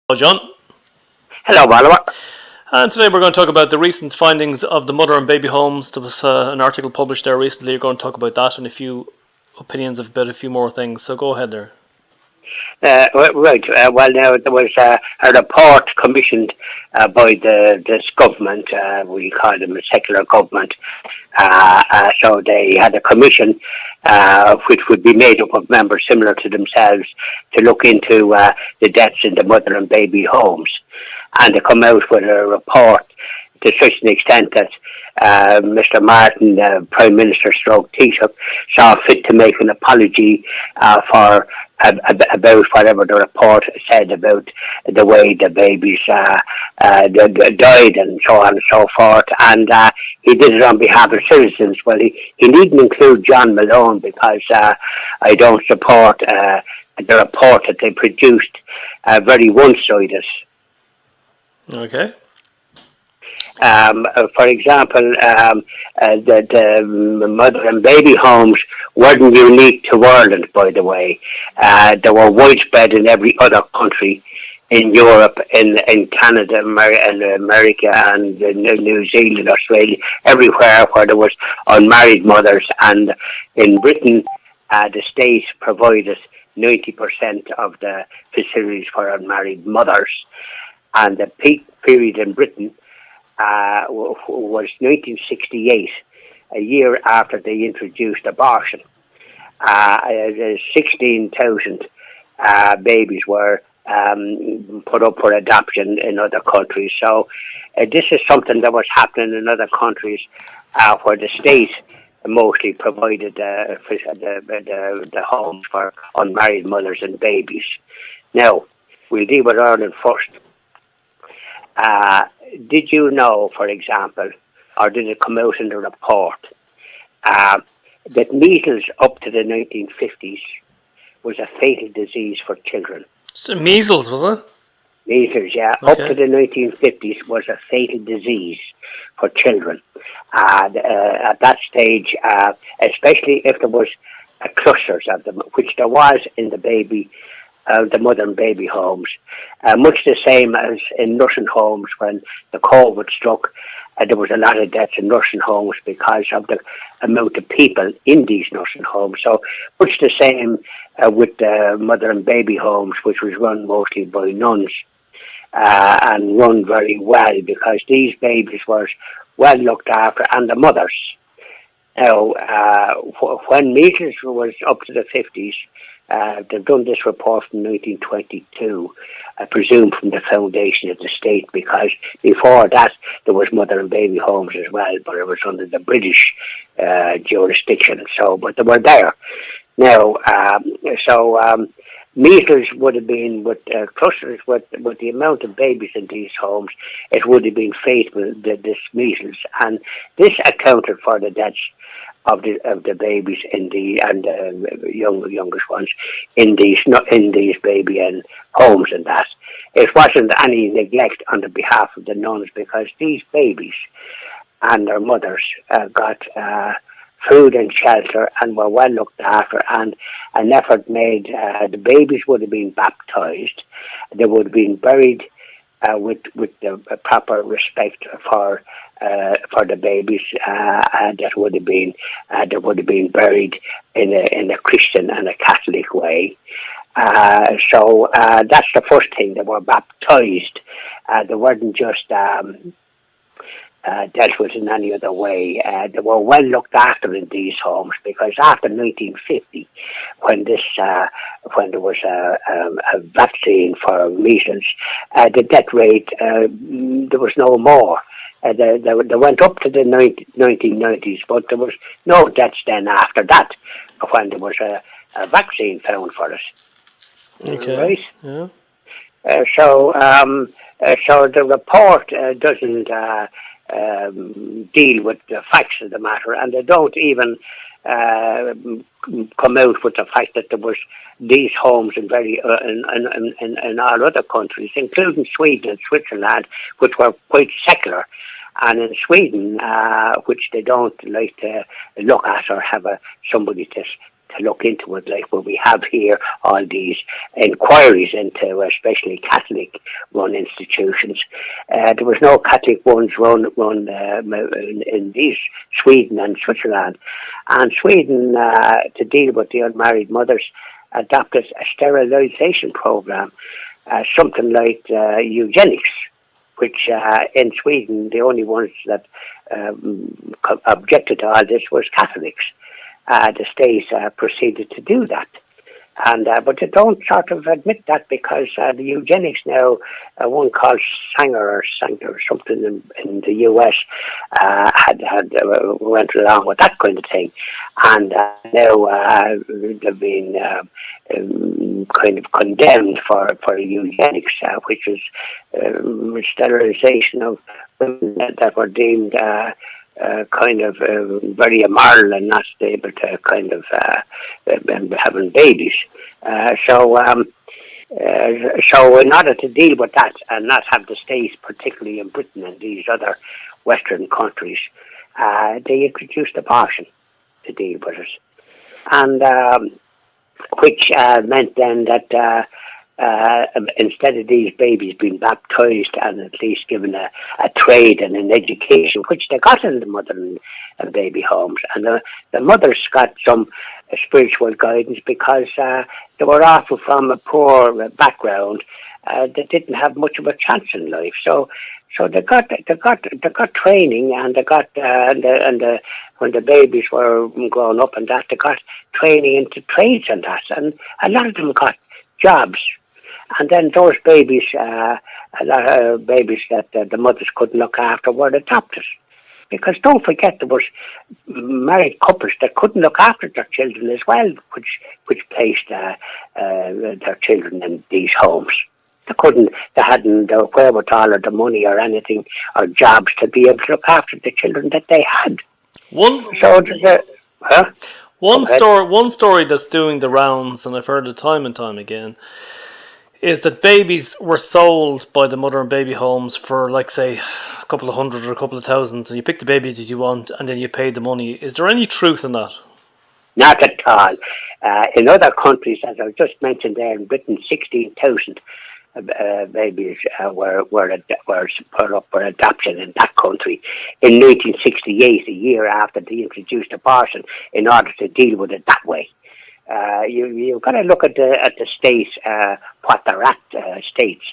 Hello, John. Hello, Oliver. And today we're going to talk about the recent findings of the mother and baby homes. There was an article published there recently. You're going to talk about that and a few opinions about a few more things. So go ahead there. Right. Well, now there was a report commissioned by this government. We call them a secular government. So they had a commission which would be made up of members similar to themselves to look into the deaths in the mother and baby homes, and they come out with a report to such an extent that Mr. Martin, Prime Minister stroke Taoiseach, saw fit to make an apology for about whatever the report said about the way the babies died and so on and so forth. And he did it on behalf of citizens. Well, he needn't include John Malone because I don't support the report that they produced, very one-sided. Okay. For example, the mother and baby homes weren't unique to Ireland, by the way. They were widespread in every other country in Europe, in Canada, America, and New Zealand, Australia, everywhere where there was unmarried mothers. And in Britain, the state provided 90% of the facilities for unmarried mothers. And the peak period in Britain was 1968, a year after they introduced abortion. 16,000 babies were put up for adoption in other countries. So this is something that was happening in other countries where the state mostly provided the homes for unmarried mothers and babies. Now, we'll deal with Ireland first. Did you know, for example, or did it come out in the report, that measles up to the 1950s was a fatal disease for children? So measles, was it? Measles, yeah. Okay. Up to the 1950s was a fatal disease for children. At that stage, especially if there was clusters of them, which there was in the mother and baby homes, much the same as in nursing homes when the COVID struck. There was a lot of deaths in nursing homes because of the amount of people in these nursing homes. So much the same with the mother and baby homes, which was run mostly by nuns and run very well because these babies were well looked after, and the mothers. Now, when measles was up to the 50s, they've done this report from 1922, I presume from the foundation of the state, because before that there was mother and baby homes as well, but it was under the British jurisdiction. So, but they were there. Now, measles would have been with clusters with the amount of babies in these homes. It would have been fatal, this measles, and this accounted for the deaths of the babies and the youngest ones in these baby and homes and that. It wasn't any neglect on the behalf of the nuns, because these babies and their mothers got food and shelter and were well looked after, and an effort made. The babies would have been baptized. They would have been buried with the proper respect for the babies, and that would have been buried in a Christian and a Catholic way. So that's the first thing. They were baptized. They weren't just dealt with in any other way. They were well looked after in these homes, because after 1950, when there was a vaccine for measles, the death rate, there was no more. They went up to the 1990s, but there was no deaths then after that, when there was a vaccine found for it. Okay. Right? Yeah. So the report doesn't deal with the facts of the matter, and they don't even come out with the fact that there was these homes in all other countries, including Sweden and Switzerland, which were quite secular. And in Sweden, which they don't like to look at or have somebody to to look into it, like what we have here, all these inquiries into especially Catholic-run institutions. There was no Catholic ones run in these Sweden and Switzerland. And Sweden, to deal with the unmarried mothers, adopted a sterilisation program, something like eugenics, which in Sweden, the only ones that objected to all this was Catholics. The states proceeded to do that. And but they don't sort of admit that, because the eugenics now, one called Sanger or something in the US went along with that kind of thing, and now they've been kind of condemned for eugenics, which is sterilisation of women that were deemed kind of very immoral and not able to kind of having babies. So in order to deal with that and not have the states, particularly in Britain and these other Western countries, they introduced abortion to deal with it. And which meant then that instead of these babies being baptized and at least given a trade and an education, which they got in the mother and baby homes, and the mothers got some spiritual guidance, because they were often from a poor background that didn't have much of a chance in life. So they got training, and they got when the babies were growing up and that, they got training into trades and that, and a lot of them got jobs. And then those babies, a lot of babies that the mothers couldn't look after, were adopted. Because don't forget, there was married couples that couldn't look after their children as well, which placed their children in these homes. They hadn't the wherewithal or the money or anything or jobs to be able to look after the children that they had. One story that's doing the rounds, and I've heard it time and time again, is that babies were sold by the mother and baby homes for, like, say, a couple of hundred or a couple of thousand, and you pick the baby that you want, and then you pay the money. Is there any truth in that? Not at all. In other countries, as I just mentioned there, in Britain, 16,000 babies were put up for adoption in that country in 1968, a year after they introduced abortion, in order to deal with it that way. You've got to look at the states, what they're at, states,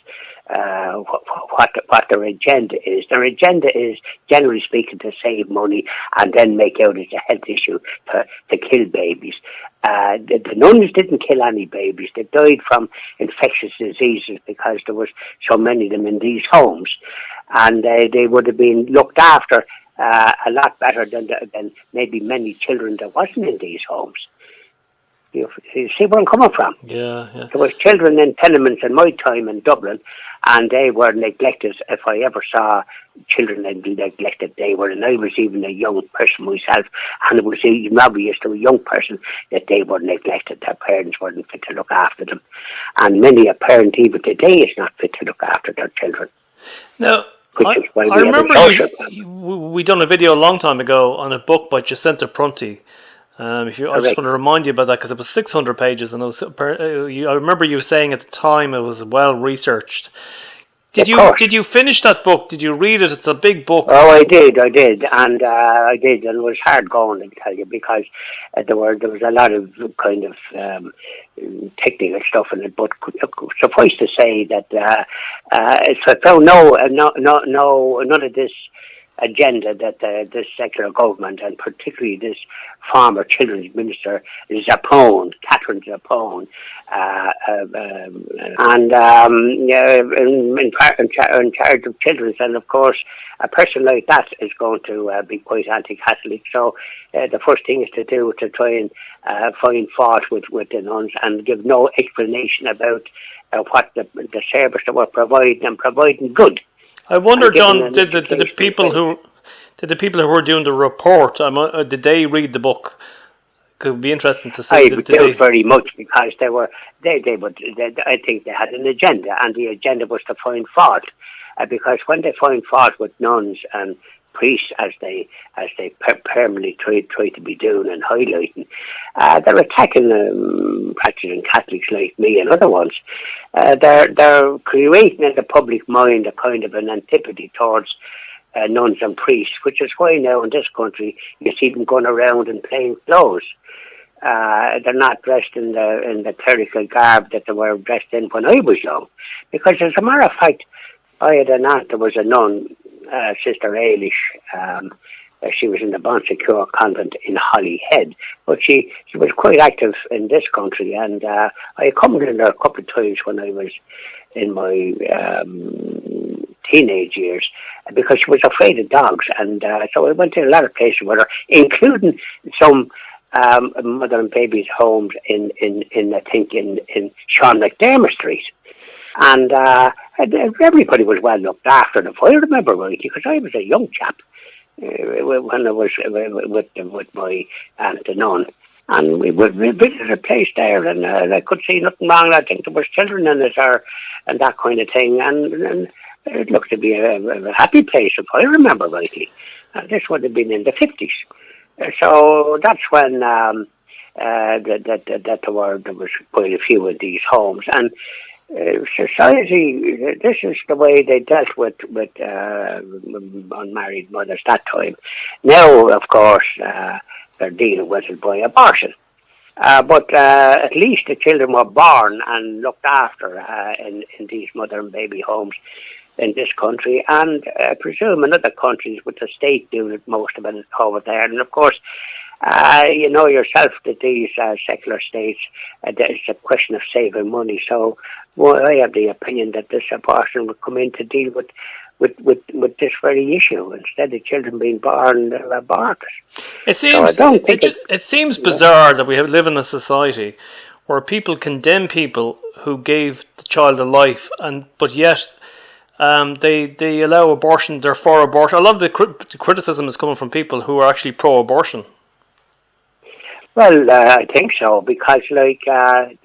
what their agenda is. Their agenda is, generally speaking, to save money and then make out it's a health issue to kill babies. The nuns didn't kill any babies. They died from infectious diseases because there was so many of them in these homes, and they would have been looked after a lot better than maybe many children that wasn't in these homes. You see where I'm coming from? Yeah. There was children in tenements in my time in Dublin, and they were neglected. If I ever saw children neglected, they were, and I was even a young person myself, and it was even obvious to a young person that they were neglected. Their parents weren't fit to look after them, and many a parent even today is not fit to look after their children. Now, I remember we done a video a long time ago on a book by Jacinta Prunty. I just want to remind you about that, because it was 600 pages, and I remember you saying at the time it was well researched. Did you finish that book? Did you read it? It's a big book. Oh, I did, and it was hard going, I tell you, because there was a lot of kind of technical stuff in it. But suffice to say that none of this agenda that this secular government, and particularly this former children's minister Zappone, Catherine Zappone, in charge of children, and of course a person like that is going to be quite anti-Catholic. So the first thing is to do to try and find fault with the nuns and give no explanation about what the service they were providing good. I wonder, John, did the people who were doing the report, did they read the book? Could be interesting to see. I doubt very much, because I think they had an agenda, and the agenda was to find fault. Because when they find fault with nuns and priests, as they permanently try to be doing and highlighting. They're attacking practicing Catholics like me and other ones. They're creating in the public mind a kind of an antipathy towards nuns and priests, which is why now in this country you see them going around in plain clothes. They're not dressed in the clerical garb that they were dressed in when I was young. Because as a matter of fact, I had an aunt that was a nun, Sister Ailish. She was in the Bonsecure convent in Holyhead, but she was quite active in this country, and I accompanied her a couple of times when I was in my teenage years, because she was afraid of dogs, and so I went to a lot of places with her, including some mother and baby's homes in I think in Sean McDermott Street, and everybody was well looked after. If I remember right, because I was a young chap when I was with my aunt the nun, and we visited a place there, and I could see nothing wrong. I think there was children in it, and that kind of thing, and it looked to be a happy place, if I remember rightly. This would have been in the 50s. So that's when that there was quite a few of these homes, and society. This is the way they dealt with unmarried mothers that time. Now, of course, they're dealing with it by abortion. But at least the children were born and looked after in these mother and baby homes in this country, and I presume in other countries with the state doing it, most of it over there. And of course, you know yourself that these secular states, it's a question of saving money. So I have the opinion that this abortion would come in to deal with this very issue, instead of children being born aborted. It seems it seems bizarre that we live in a society where people condemn people who gave the child a life, but yet they allow abortion. They're for abortion. A lot of the criticism is coming from people who are actually pro-abortion. Well, I think so, because and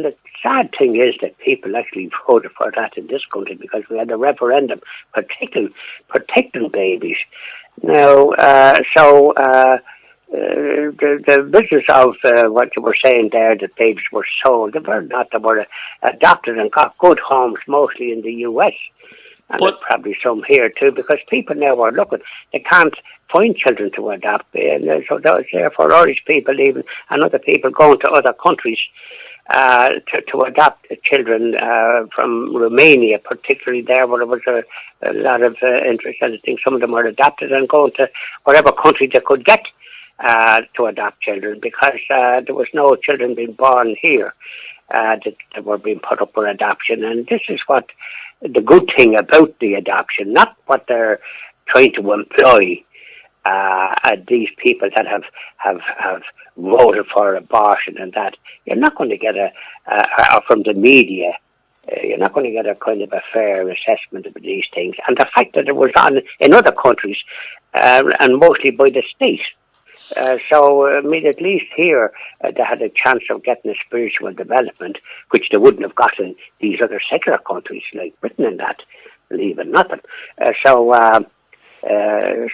the sad thing is that people actually voted for that in this country, because we had a referendum protecting babies. Now, the business of what you were saying there, that babies were sold, they were not. They were adopted and got good homes, mostly in the US, and probably some here too, because people now are looking. They can't find children to adopt, and so therefore Irish people even and other people going to other countries to adopt children from Romania, particularly there where there was a lot of interest. And I think some of them were adopted and going to whatever country they could get to adopt children, because there was no children being born here that were being put up for adoption. And this is what the good thing about the adoption, not what they're trying to employ these people that have voted for abortion, and that you're not going to get from the media. You're not going to get a kind of a fair assessment of these things. And the fact that it was on in other countries, and mostly by the state. So, I mean, at least here, they had a chance of getting a spiritual development, which they wouldn't have gotten in these other secular countries like Britain and that, believe it or not.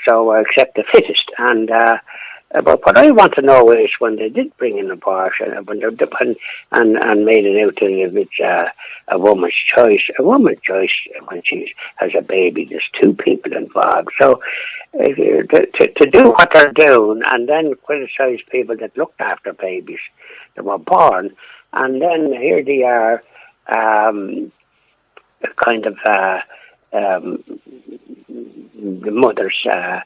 So accept the fittest. And but what I want to know is, when they did bring in abortion, when they and made it out to it's a woman's choice. A woman's choice when she has a baby. There's two people involved. So to do what they're doing, and then criticise people that looked after babies that were born, and then here they are, kind of. The mothers to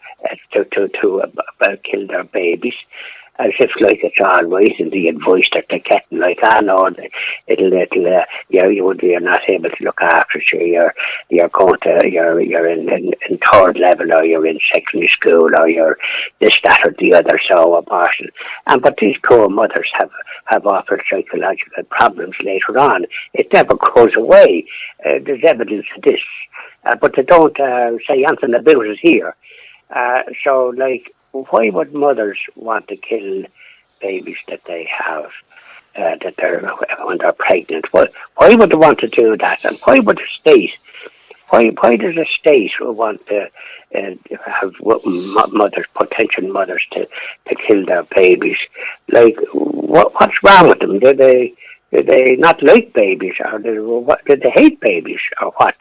kill their babies, as if like it's all right, and the advice that they're getting, like, no, you're not able to look after it. You're going to you're in third level, or you're in secondary school, or you're this, that, or the other. So abortion, but these poor mothers have offered psychological problems later on. It never goes away. There's evidence of this. But they don't say anything about it here. So, like, why would mothers want to kill babies that they have, that they're when they're pregnant? Why would they want to do that? And why would the state? Why does the state want to have mothers, potential mothers, to kill their babies. Like, what's wrong with them? Do they not like babies, or do they hate babies, or what?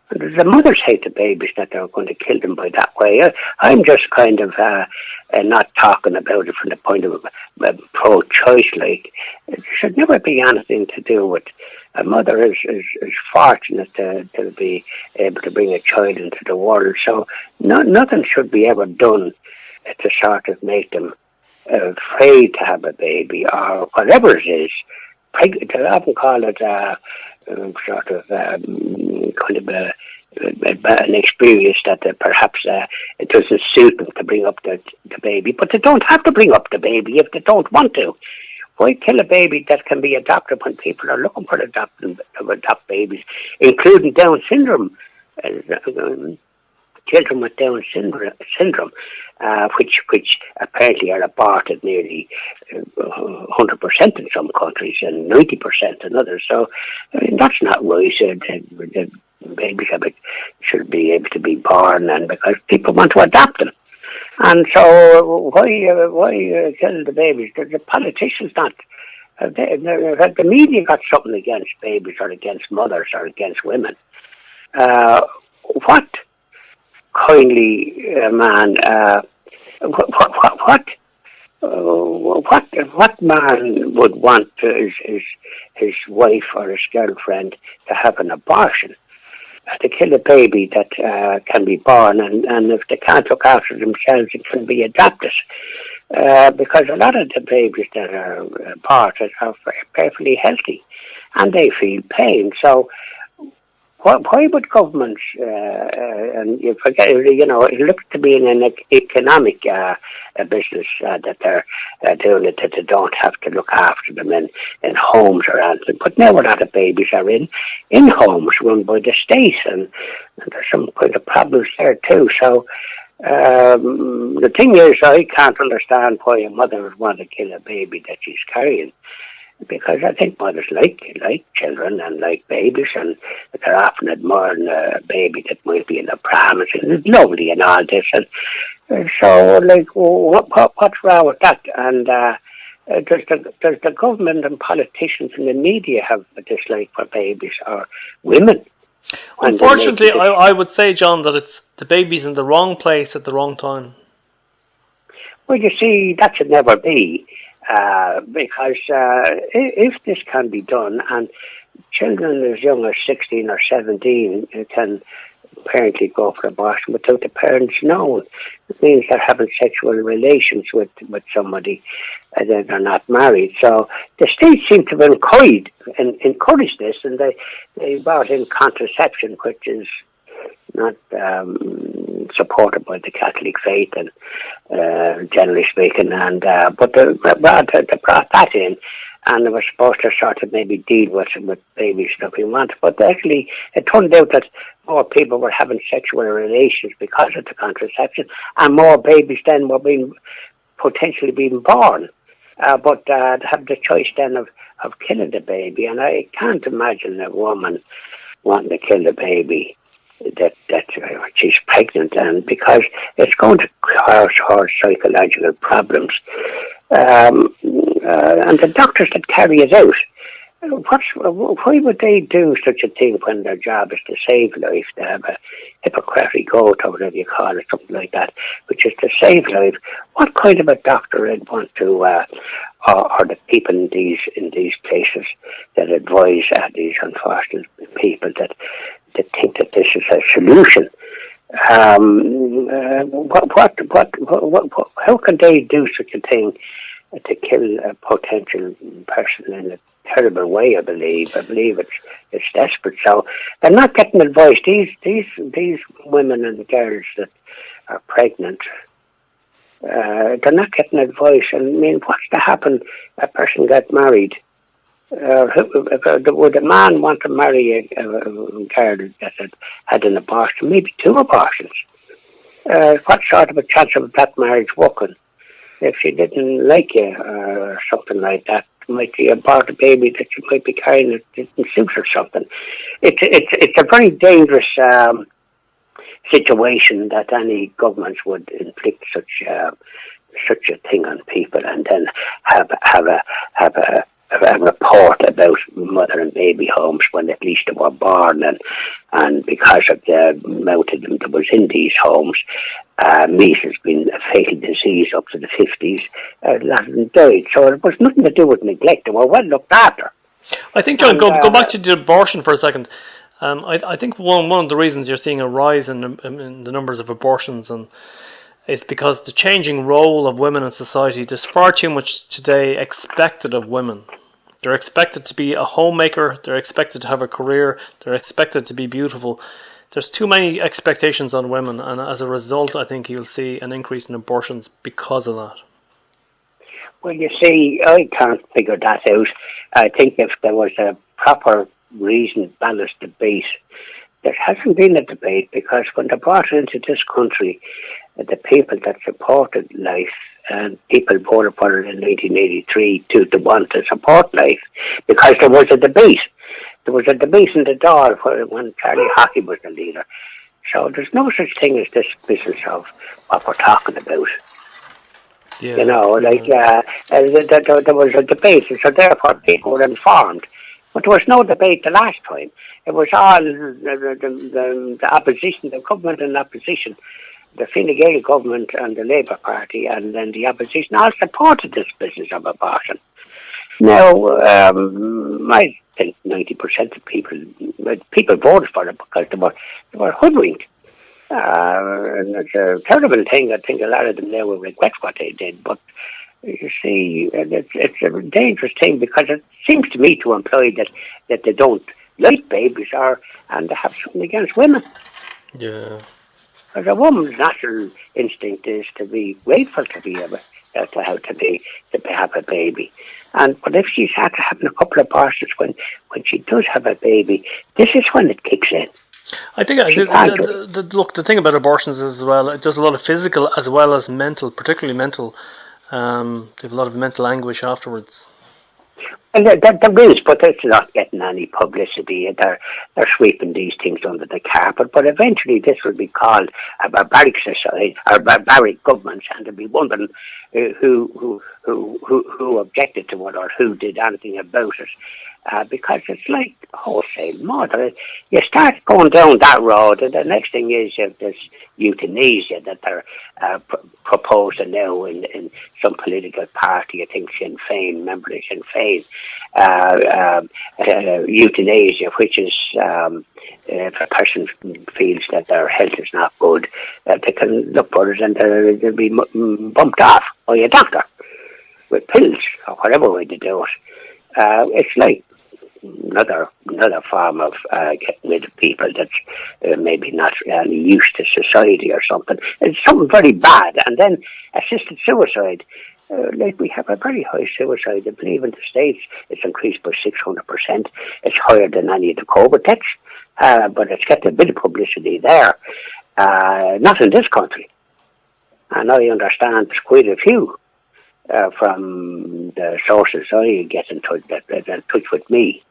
The mothers hate the babies that they're going to kill them by that way. I'm just kind of not talking about it from the point of pro-choice. Like, it should never be anything to do with a mother is fortunate to be able to bring a child into the world. So nothing should be ever done to sort of make them afraid to have a baby or whatever it is. They often call it sort of kind of an experience that perhaps it doesn't suit them to bring up the baby. But they don't have to bring up the baby if they don't want to. Why kill a baby that can be adopted when people are looking for adopt babies, including Down syndrome? Children with Down syndrome, which apparently are aborted nearly 100% in some countries and 90% in others. So, I mean, that's not right. The babies should be able to be born, and because people want to adopt them. And so, why kill the babies? The politicians not. The media got something against babies or against mothers or against women. What kindly man? What man would want his wife or his girlfriend to have an abortion? To kill a baby that can be born, and if they can't look after themselves, it can be adopted. Because a lot of the babies that are aborted are perfectly healthy, and they feel pain. So, why would governments, and you forget, it looks to be in an economic business that they're doing it, that they don't have to look after them in homes or anything. But now a lot of babies are in homes run by the state, and there's some kind of problems there too. So the thing is, I can't understand why a mother would want to kill a baby that she's carrying. Because I think mothers like children and like babies, and they're often admiring a baby that might be in a pram, and it's lovely and all this. And so, like, what's wrong with that? And does the government and politicians and the media have a dislike for babies or women? Unfortunately, I would say, John, that it's the baby's in the wrong place at the wrong time. Well, you see, that should never be. Because if this can be done, and children as young as 16 or 17 can apparently go for abortion without the parents knowing, it means they're having sexual relations with somebody and then they're not married. So the state seems to have encouraged this, and they brought in contraception, which is not supported by the Catholic faith, and generally speaking, and but they brought that in, and they were supposed to sort of maybe deal with babies that we want. But actually, it turned out that more people were having sexual relations because of the contraception, and more babies then were potentially being born. But they have the choice then of killing the baby, and I can't imagine a woman wanting to kill the baby that she's pregnant, and because it's going to cause her psychological problems. And the doctors that carry it out, why would they do such a thing when their job is to save life? They have a Hippocratic oath, or whatever you call it, something like that, which is to save life. What kind of a doctor would want to, or the people in these places that advise these unfortunate people that think that this is a solution? How can they do such a thing to kill a potential person in a terrible way? I believe it's desperate. So they're not getting advice. These women and girls that are pregnant, they're not getting advice. And I mean, what's to happen? A person got married. Would a man want to marry a girl that had an abortion, maybe 2 abortions? What sort of a chance of that marriage working? If she didn't like you or something like that, might be abort a baby that you might be carrying that didn't suit or something. It's a very dangerous situation that any governments would inflict such a thing on people, and then have a report about mother and baby homes when at least they were born, and because of the amount of them that was in these homes, measles been a fatal disease up to the 50s. A lot of them died, so it was nothing to do with neglect. They were well looked after. I think, John, go back to the abortion for a second. I think one of the reasons you're seeing a rise in the numbers of abortions is because the changing role of women in society. There's far too much today expected of women. They're expected to be a homemaker. They're expected to have a career. They're expected to be beautiful. There's too many expectations on women, and as a result, I think you'll see an increase in abortions because of that. Well, you see, I can't figure that out. I think if there was a proper, reasoned, balanced debate, there hasn't been a debate, because when they brought into this country, the people that supported life, and people voted for it in 1983 to want to support life, because there was a debate. There was a debate in the Dáil when Charlie Hockey was the leader. So there's no such thing as this business of what we're talking about. Yeah, you know, like there was a debate, so therefore people were informed. But there was no debate the last time. It was all the opposition, the government and opposition, the Fine Gael government and the Labour Party, and then the opposition all supported this business of abortion. Now, I think 90% of people voted for it because they were hoodwinked. And it's a terrible thing. I think a lot of them now will regret what they did. But you see, it's a dangerous thing, because it seems to me to imply that they don't like babies and they have something against women. Yeah. Because a woman's natural instinct is to be grateful to be able to have a baby. But if she's had to have a couple of abortions when she does have a baby, this is when it kicks in. I think look, the thing about abortions is, as well, it does a lot of physical as well as mental, particularly mental. They have a lot of mental anguish afterwards. And there is, but it's not getting any publicity. They're sweeping these things under the carpet. But eventually, this will be called a barbaric society or barbaric governments, and they'll be wondering who objected to it or who did anything about it. Because it's like wholesale murder. You start going down that road, and the next thing is you have this euthanasia that they're proposing now in some political party. I think Sinn Féin, member of Sinn Féin, euthanasia, which is if a person feels that their health is not good, they can look for it and they'll be bumped off by a doctor with pills or whatever way to do it. It's like another form of getting rid of people that's maybe not really used to society or something. It's something very bad. And then assisted suicide. Like we have a very high suicide. I believe in the States it's increased by 600%. It's higher than any of the COVID deaths, but it's get a bit of publicity there. Not in this country. And I understand there's quite a few from the sources I get in touch with me.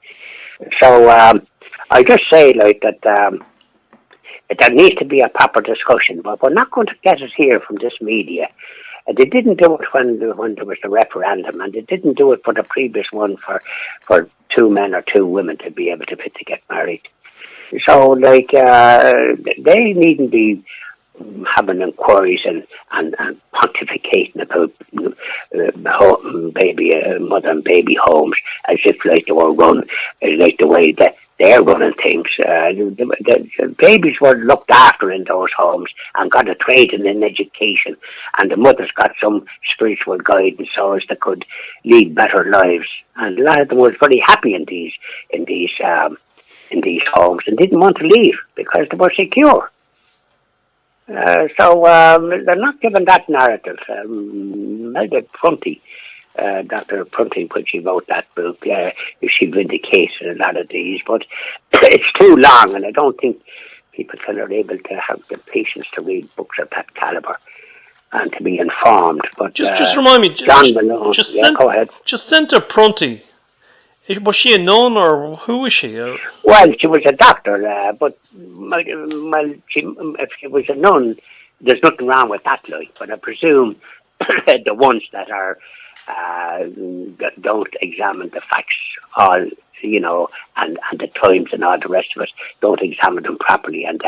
So I just say like that there needs to be a proper discussion, but we're not going to get it here from this media. They didn't do it when there was the referendum, and they didn't do it for the previous one for 2 men or 2 women to be able to get married. So like they needn't be having inquiries and pontificating about mother and baby homes as if like they were run like the way that they're running things. The babies were looked after in those homes and got a training in education, and the mothers got some spiritual guidance so as they could lead better lives. And a lot of them was very happy in these homes and didn't want to leave because they were secure. So they're not given that narrative. Dr. Prunty, when she wrote that book, she vindicated a lot of these, but it's too long, and I don't think people are able to have the patience to read books of that caliber and to be informed. But just remind me, John Malone, go ahead. Jacinta Prunty Was she a nun, or who was she? Well, she was a doctor, but if she was a nun, there's nothing wrong with that, like. But I presume the ones that are that don't examine the facts, all and the times and all the rest of it, don't examine them properly, and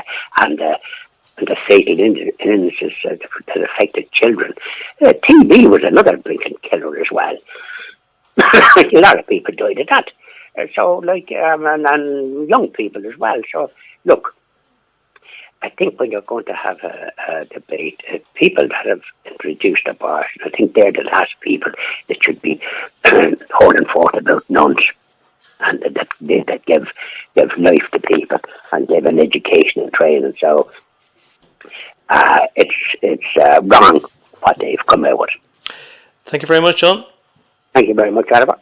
the fatal illnesses that affected children. TB was another blinking killer as well. A lot of people died of that. So, and young people as well. So, look, I think when you're going to have a debate, people that have introduced abortion, I think they're the last people that should be holding forth about nuns and that give life to people and give an education and training. So, it's wrong what they've come out with. Thank you very much, John. Thank you very much, Oliver.